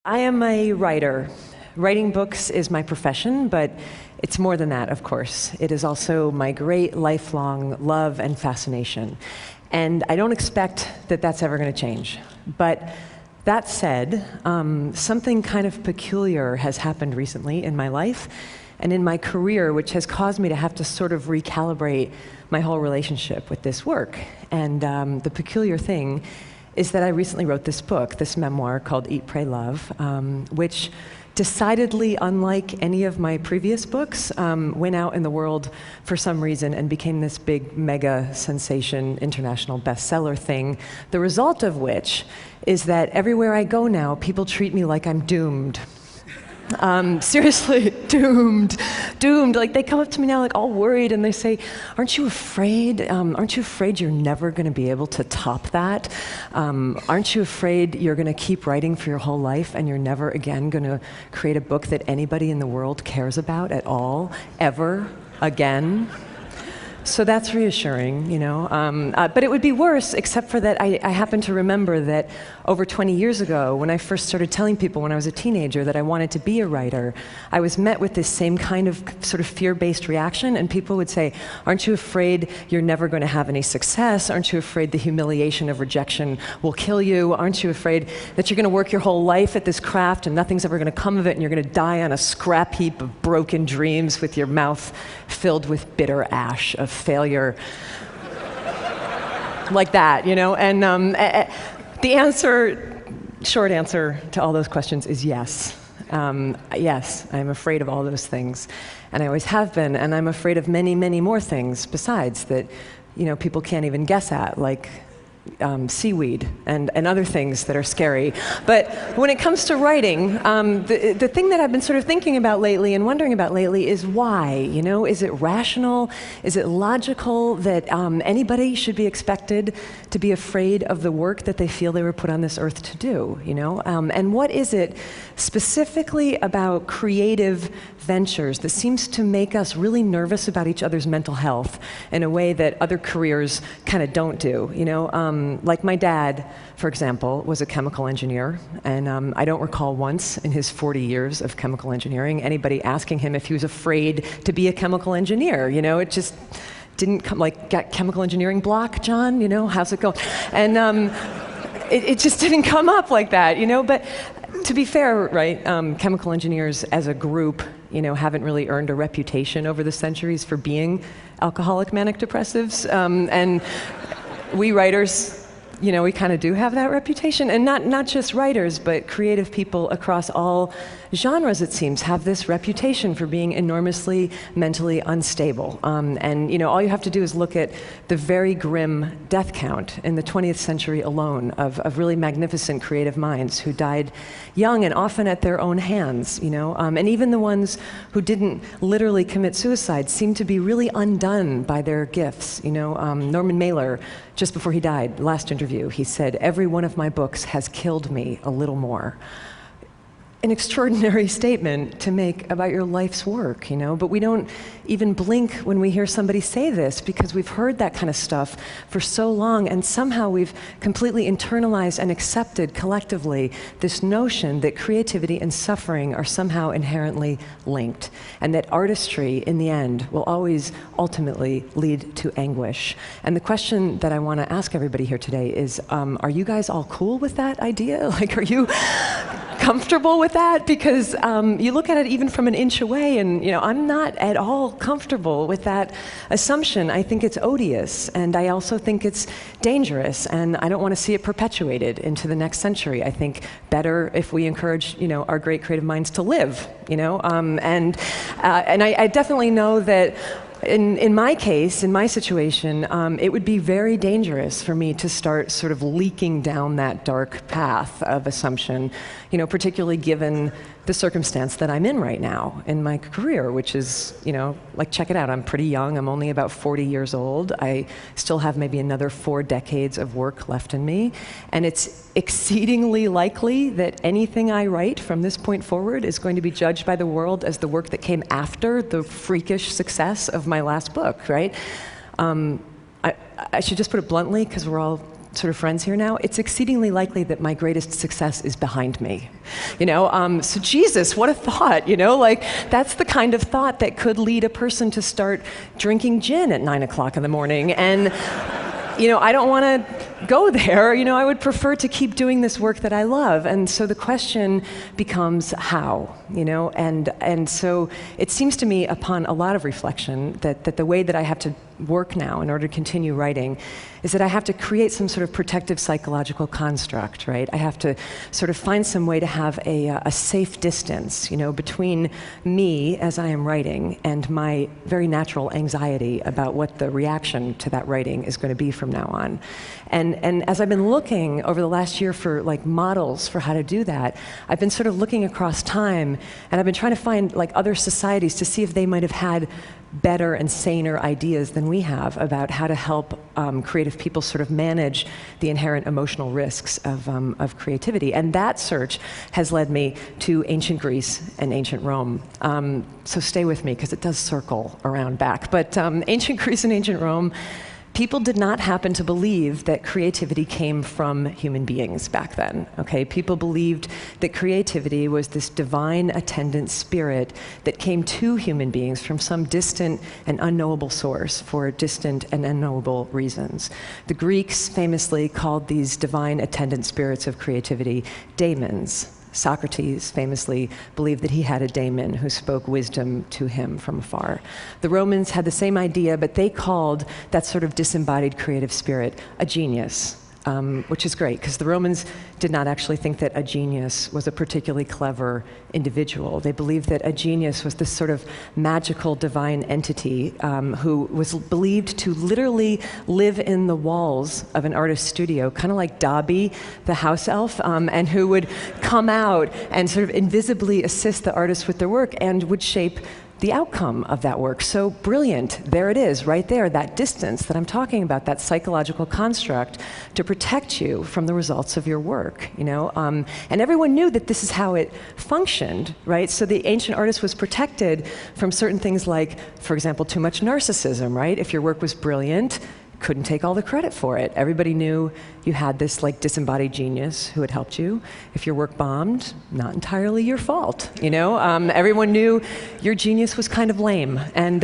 I am a writer. Writing books is my profession, but it's more than that, of course. It is also my great lifelong love and fascination. And I don't expect that that's ever going to change. But that said, something kind of peculiar has happened recently in my life and in my career, which has caused me to have to sort of recalibrate my whole relationship with this work. And the peculiar thing is that I recently wrote this book, this memoir called Eat, Pray, Love, which, decidedly unlike any of my previous books, went out in the world for some reason and became this big mega sensation, international bestseller thing, the result of which is that everywhere I go now, people treat me like I'm doomed. Seriously, doomed. Like, they come up to me now like all worried and they say, aren't you afraid? Aren't you afraid you're never going to be able to top that? Aren't you afraid you're going to keep writing for your whole life and you're never again going to create a book that anybody in the world cares about at all, ever, again? So that's reassuring, you know. But it would be worse, except for that I happen to remember that over 20 years ago, when I first started telling people when I was a teenager that I wanted to be a writer, I was met with this same kind of sort of fear-based reaction, and people would say, aren't you afraid you're never going to have any success? Aren't you afraid the humiliation of rejection will kill you? Aren't you afraid that you're going to work your whole life at this craft and nothing's ever going to come of it and you're going to die on a scrap heap of broken dreams with your mouth filled with bitter ash of failure? Like that, you know? And the answer, short answer to all those questions is yes. Yes, I'm afraid of all those things. And I always have been, and I'm afraid of many, many more things besides that, you know, people can't even guess at, like seaweed and other things that are scary. But when it comes to writing, the thing that I've been sort of thinking about lately and wondering about lately is why, you know? Is it rational? Is it logical that anybody should be expected to be afraid of the work that they feel they were put on this earth to do, you know? And what is it specifically about creative ventures that seems to make us really nervous about each other's mental health in a way that other careers kind of don't do, you know? Like my dad, for example, was a chemical engineer, and I don't recall once in his 40 years of chemical engineering anybody asking him if he was afraid to be a chemical engineer, you know? It just didn't come, like, got chemical engineering block, John, you know, how's it going? And it just didn't come up like that, you know? But to be fair, right, chemical engineers as a group, you know, haven't really earned a reputation over the centuries for being alcoholic manic depressives, and we writers, you know, we kind of do have that reputation. And not just writers, but creative people across all genres, it seems, have this reputation for being enormously mentally unstable. And, you know, all you have to do is look at the very grim death count in the 20th century alone of really magnificent creative minds who died young and often at their own hands, you know. And even the ones who didn't literally commit suicide seem to be really undone by their gifts, you know. Norman Mailer, just before he died, last interview, he said, "Every one of my books has killed me a little more." An extraordinary statement to make about your life's work, you know, but we don't even blink when we hear somebody say this because we've heard that kind of stuff for so long, and somehow we've completely internalized and accepted collectively this notion that creativity and suffering are somehow inherently linked, and that artistry, in the end, will always ultimately lead to anguish. And the question that I want to ask everybody here today is, are you guys all cool with that idea? Like, are you comfortable with that? Because you look at it even from an inch away, and, you know, I'm not at all comfortable with that assumption. I think it's odious, and I also think it's dangerous, and I don't want to see it perpetuated into the next century. I think better if we encourage, you know, our great creative minds to live, you know, and I definitely know that in my case, in my situation, it would be very dangerous for me to start sort of leaking down that dark path of assumption, you know, particularly given the circumstance that I'm in right now in my career, which is, you know, like, check it out, I'm pretty young, I'm only about 40 years old, I still have maybe another 4 decades of work left in me, and it's exceedingly likely that anything I write from this point forward is going to be judged by the world as the work that came after the freakish success of my last book, right? I should just put it bluntly, because we're all sort of friends here now, it's exceedingly likely that my greatest success is behind me. So Jesus, what a thought, like that's the kind of thought that could lead a person to start drinking gin at 9 o'clock in the morning. And I don't want to go there. I would prefer to keep doing this work that I love. And so the question becomes how, and so it seems to me upon a lot of reflection that the way that I have to work now in order to continue writing is that I have to create some sort of protective psychological construct, right? I have to sort of find some way to have a safe distance, between me as I am writing and my very natural anxiety about what the reaction to that writing is going to be from now on. And as I've been looking over the last year for like models for how to do that, I've been sort of looking across time, and I've been trying to find like other societies to see if they might have had better and saner ideas than we have about how to help creative people sort of manage the inherent emotional risks of creativity. And that search has led me to ancient Greece and ancient Rome. So stay with me, because it does circle around back. But ancient Greece and ancient Rome, people did not happen to believe that creativity came from human beings back then, okay? People believed that creativity was this divine attendant spirit that came to human beings from some distant and unknowable source for distant and unknowable reasons. The Greeks famously called these divine attendant spirits of creativity daemons. Socrates famously believed that he had a daemon who spoke wisdom to him from afar. The Romans had the same idea, but they called that sort of disembodied creative spirit a genius, which is great, because the Romans did not actually think that a genius was a particularly clever individual. They believed that a genius was this sort of magical divine entity who was believed to literally live in the walls of an artist's studio, kind of like Dobby, the house elf, and who would come out and sort of invisibly assist the artist with their work and would shape the outcome of that work. So brilliant, there it is, right there, that distance that I'm talking about, that psychological construct to protect you from the results of your work, And everyone knew that this is how it functioned, right? So the ancient artist was protected from certain things like, for example, too much narcissism, right? If your work was brilliant, couldn't take all the credit for it. Everybody knew you had this like disembodied genius who had helped you. If your work bombed, not entirely your fault, Everyone knew your genius was kind of lame. And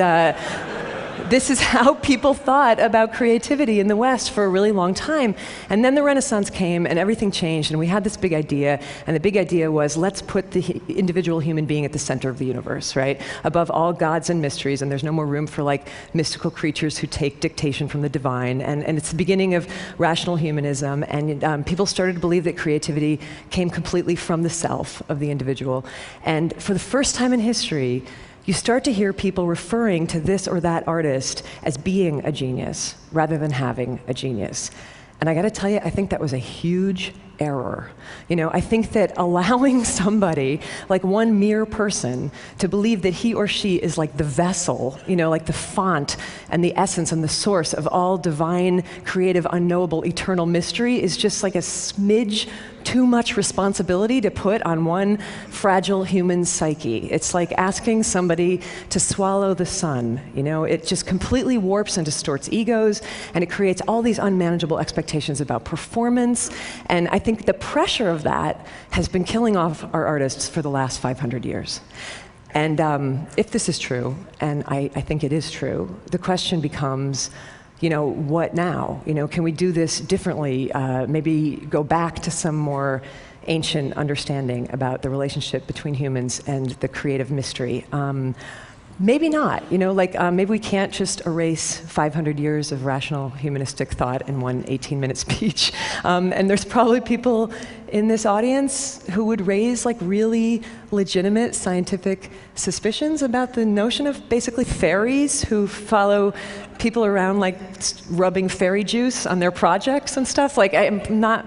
this is how people thought about creativity in the West for a really long time. And then the Renaissance came and everything changed, and we had this big idea, and the big idea was, let's put the individual human being at the center of the universe, right? Above all gods and mysteries, and there's no more room for like mystical creatures who take dictation from the divine. And it's the beginning of rational humanism, and people started to believe that creativity came completely from the self of the individual. And for the first time in history, you start to hear people referring to this or that artist as being a genius rather than having a genius. And I gotta tell you, I think that was a huge error. I think that allowing somebody, like one mere person, to believe that he or she is like the vessel, like the font and the essence and the source of all divine, creative, unknowable, eternal mystery is just like a smidge too much responsibility to put on one fragile human psyche. It's like asking somebody to swallow the sun. It just completely warps and distorts egos, and it creates all these unmanageable expectations about performance. And I think the pressure of that has been killing off our artists for the last 500 years. And if this is true, and I think it is true, the question becomes, what now? Can we do this differently? Maybe go back to some more ancient understanding about the relationship between humans and the creative mystery. Maybe not, maybe we can't just erase 500 years of rational humanistic thought in one 18-minute speech. And there's probably people in this audience who would raise like really legitimate scientific suspicions about the notion of basically fairies who follow people around like rubbing fairy juice on their projects and stuff. Like, I'm not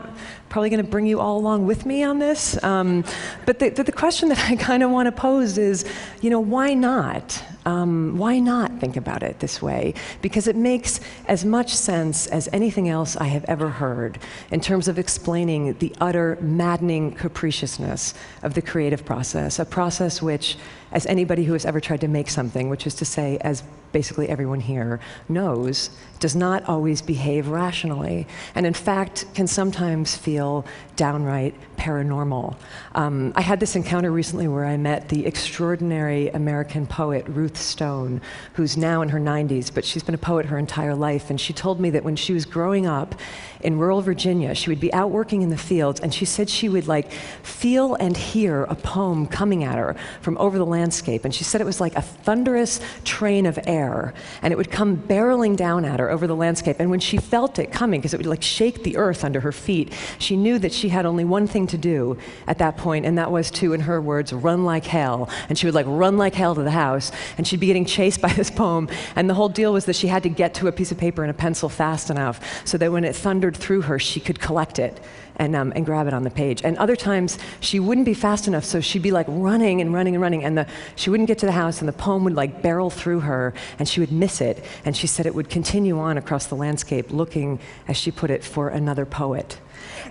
probably going to bring you all along with me on this. But the question that I kind of want to pose is, why not? why not think about it this way? Because it makes as much sense as anything else I have ever heard in terms of explaining the utter maddening capriciousness of the creative process, a process which, as anybody who has ever tried to make something, which is to say, as basically everyone here knows, does not always behave rationally, and in fact can sometimes feel downright paranormal. I had this encounter recently where I met the extraordinary American poet Ruth Stone, who's now in her 90s, but she's been a poet her entire life, and she told me that when she was growing up in rural Virginia, she would be out working in the fields, and she said she would like feel and hear a poem coming at her from over the landscape, and she said it was like a thunderous train of air, and it would come barreling down at her over the landscape, and when she felt it coming, because it would like shake the earth under her feet, she knew that she had only one thing to do at that point, and that was to, in her words, run like hell. And she would like run like hell to the house, and she'd be getting chased by this poem, and the whole deal was that she had to get to a piece of paper and a pencil fast enough so that when it thundered through her, she could collect it and grab it on the page. And other times, she wouldn't be fast enough, so she'd be like running and running and running, and she wouldn't get to the house, and the poem would like barrel through her, and she would miss it. And she said it would continue on across the landscape, looking, as she put it, for another poet.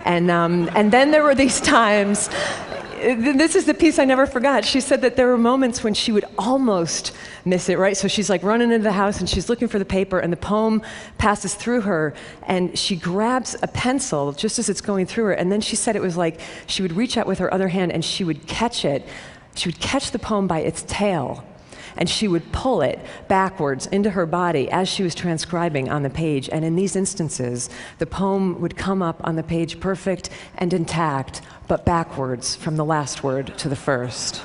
And then there were these times, this is the piece I never forgot. She said that there were moments when she would almost miss it, right? So she's like running into the house and she's looking for the paper, and the poem passes through her, and she grabs a pencil just as it's going through her, and then she said it was like she would reach out with her other hand and she would catch it. She would catch the poem by its tail, and she would pull it backwards into her body as she was transcribing on the page. And in these instances, the poem would come up on the page perfect and intact, but backwards from the last word to the first.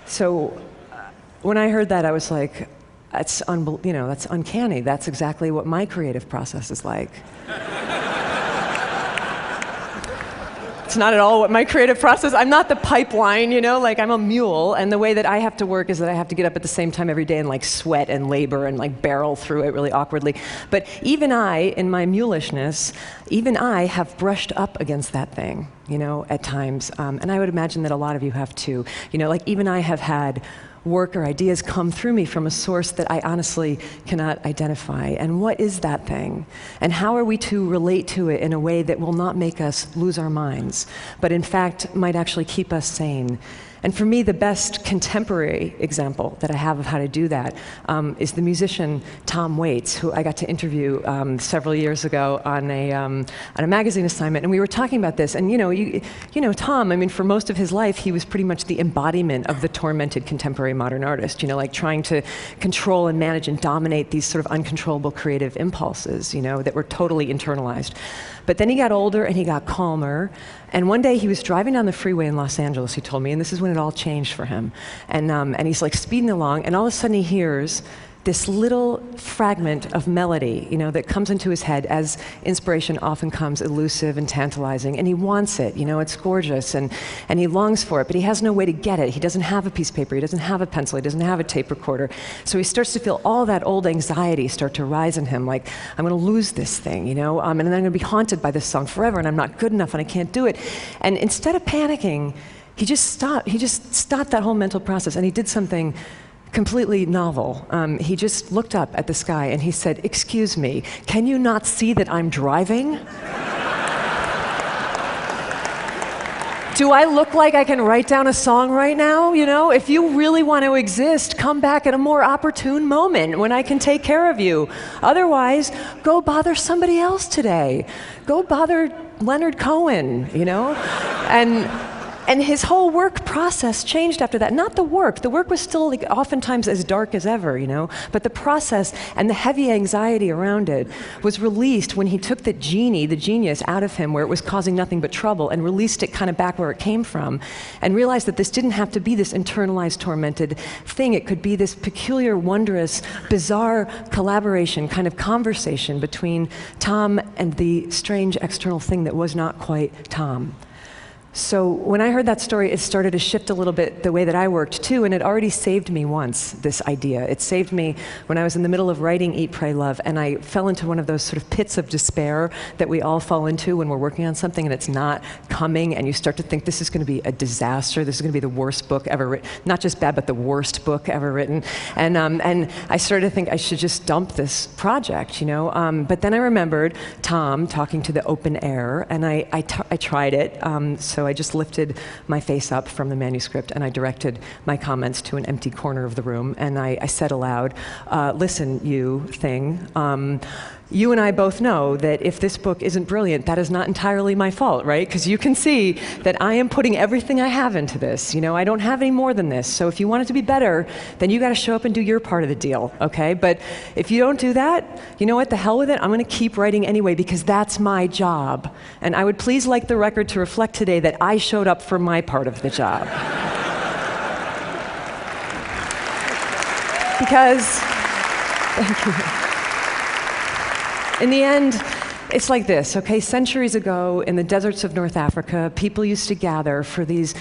So when I heard that, I was like, that's uncanny. That's exactly what my creative process is like. It's not at all what my creative process, I'm not the pipeline, like I'm a mule, and the way that I have to work is that I have to get up at the same time every day and like sweat and labor and like barrel through it really awkwardly. But even I, in my mulishness, even I have brushed up against that thing, at times. And I would imagine that a lot of you have too. Like even I have had work or ideas come through me from a source that I honestly cannot identify. And what is that thing? And how are we to relate to it in a way that will not make us lose our minds, but in fact might actually keep us sane? And for me, the best contemporary example that I have of how to do that is the musician Tom Waits, who I got to interview several years ago on a magazine assignment, and we were talking about this. And Tom, I mean, for most of his life, he was pretty much the embodiment of the tormented contemporary modern artist. Like trying to control and manage and dominate these sort of uncontrollable creative impulses, that were totally internalized. But then he got older and he got calmer. And one day he was driving down the freeway in Los Angeles, he told me, and this is when it all changed for him. And he's like speeding along, and all of a sudden he hears this little fragment of melody, that comes into his head, as inspiration often comes, elusive and tantalizing, and he wants it, it's gorgeous, and he longs for it, but he has no way to get it. He doesn't have a piece of paper, he doesn't have a pencil, he doesn't have a tape recorder. So he starts to feel all that old anxiety start to rise in him, like, I'm gonna lose this thing, and then I'm gonna be haunted by this song forever, and I'm not good enough, and I can't do it. And instead of panicking, he just stopped that whole mental process, and he did something completely novel. He just looked up at the sky and he said, "Excuse me, can you not see that I'm driving? Do I look like I can write down a song right now? If you really want to exist, come back at a more opportune moment when I can take care of you. Otherwise, go bother somebody else today. Go bother Leonard Cohen, And his whole work process changed after that. Not the work. The work was still like oftentimes as dark as ever, but the process and the heavy anxiety around it was released when he took the genius out of him, where it was causing nothing but trouble, and released it kind of back where it came from, and realized that this didn't have to be this internalized, tormented thing. It could be this peculiar, wondrous, bizarre collaboration, kind of conversation between Tom and the strange external thing that was not quite Tom. So when I heard that story, it started to shift a little bit the way that I worked too, and it already saved me once, this idea. It saved me when I was in the middle of writing Eat, Pray, Love, and I fell into one of those sort of pits of despair that we all fall into when we're working on something and it's not coming, and you start to think this is going to be a disaster, this is going to be the worst book ever written, not just bad, but the worst book ever written. And I started to think I should just dump this project, you know? But then I remembered Tom talking to the open air, and I tried it. So I just lifted my face up from the manuscript and I directed my comments to an empty corner of the room, and I said aloud, listen, you thing, you and I both know that if this book isn't brilliant, that is not entirely my fault, right? Because you can see that I am putting everything I have into this. You know, I don't have any more than this. So if you want it to be better, then you got to show up and do your part of the deal, okay? But if you don't do that, you know what, the hell with it, I'm going to keep writing anyway because that's my job. And I would please like the record to reflect today that I showed up for my part of the job. Because, thank you. In the end, it's like this, okay? Centuries ago, in the deserts of North Africa, people used to gather for these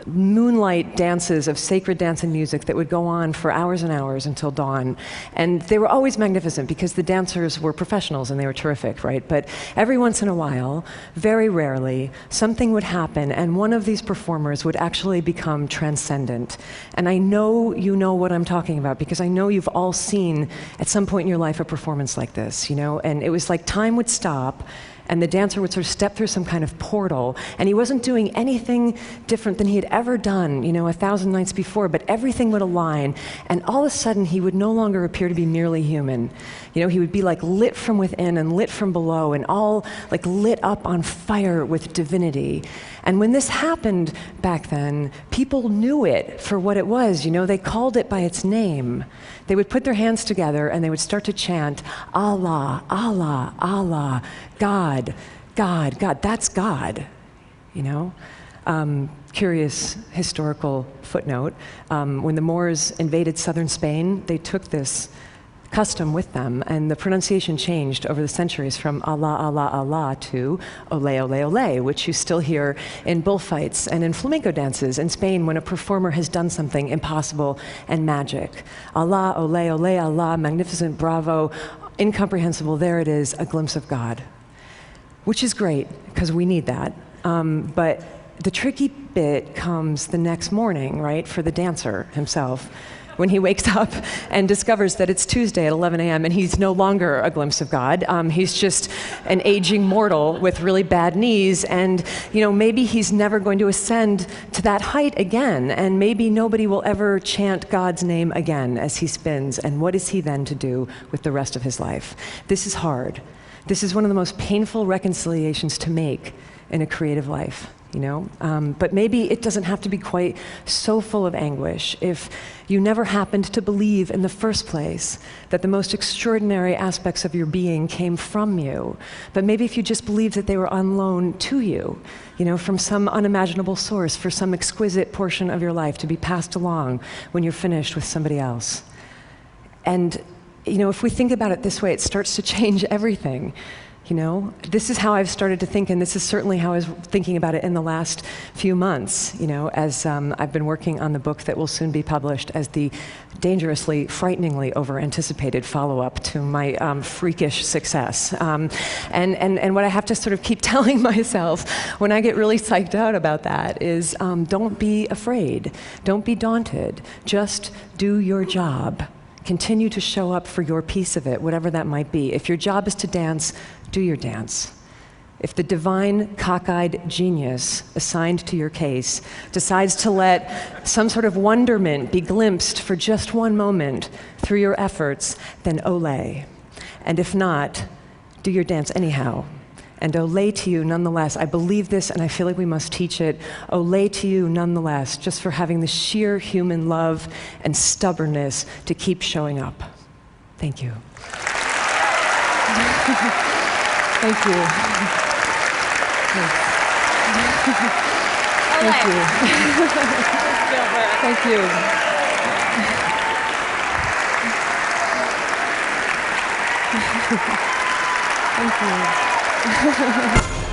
moonlight dances of sacred dance and music that would go on for hours and hours until dawn. And they were always magnificent because the dancers were professionals and they were terrific, right? But every once in a while, very rarely, something would happen and one of these performers would actually become transcendent. And I know you know what I'm talking about because I know you've all seen at some point in your life a performance like this, you know? And it was like time would stop and the dancer would sort of step through some kind of portal, and he wasn't doing anything different than he had ever done, you know, 1,000 nights before, but everything would align, and all of a sudden he would no longer appear to be merely human. You know, he would be like lit from within and lit from below, and all like lit up on fire with divinity. And when this happened back then, people knew it for what it was, you know, they called it by its name. They would put their hands together and they would start to chant, Allah, Allah, Allah, God, God, God, that's God, you know? Curious historical footnote, when the Moors invaded southern Spain, they took this custom with them, and the pronunciation changed over the centuries from Allah, Allah, Allah to ole, ole, ole, which you still hear in bullfights and in flamenco dances in Spain when a performer has done something impossible and magic. Allah, ole, ole, Allah, magnificent, bravo, incomprehensible, there it is, a glimpse of God. Which is great, because we need that. But the tricky bit comes the next morning, right, for the dancer himself, when he wakes up and discovers that it's Tuesday at 11 a.m. and he's no longer a glimpse of God. He's just an aging mortal with really bad knees, and you know, maybe he's never going to ascend to that height again, and maybe nobody will ever chant God's name again as he spins, and what is he then to do with the rest of his life? This is hard. This is one of the most painful reconciliations to make in a creative life, you know? But maybe it doesn't have to be quite so full of anguish if you never happened to believe in the first place that the most extraordinary aspects of your being came from you. But maybe if you just believed that they were on loan to you, you know, from some unimaginable source for some exquisite portion of your life to be passed along when you're finished with somebody else. And you know, if we think about it this way, it starts to change everything. You know, this is how I've started to think, and this is certainly how I was thinking about it in the last few months, you know, as I've been working on the book that will soon be published as the dangerously, frighteningly over-anticipated follow-up to my freakish success. And what I have to sort of keep telling myself when I get really psyched out about that is don't be afraid, don't be daunted, just do your job. Continue to show up for your piece of it, whatever that might be. If your job is to dance, do your dance. If the divine, cockeyed genius assigned to your case decides to let some sort of wonderment be glimpsed for just one moment through your efforts, then ole. And if not, do your dance anyhow. And ole to you nonetheless. I believe this and I feel like we must teach it. Ole to you nonetheless, just for having the sheer human love and stubbornness to keep showing up. Thank you. Thank you. Thank you. Thank you. Thank you.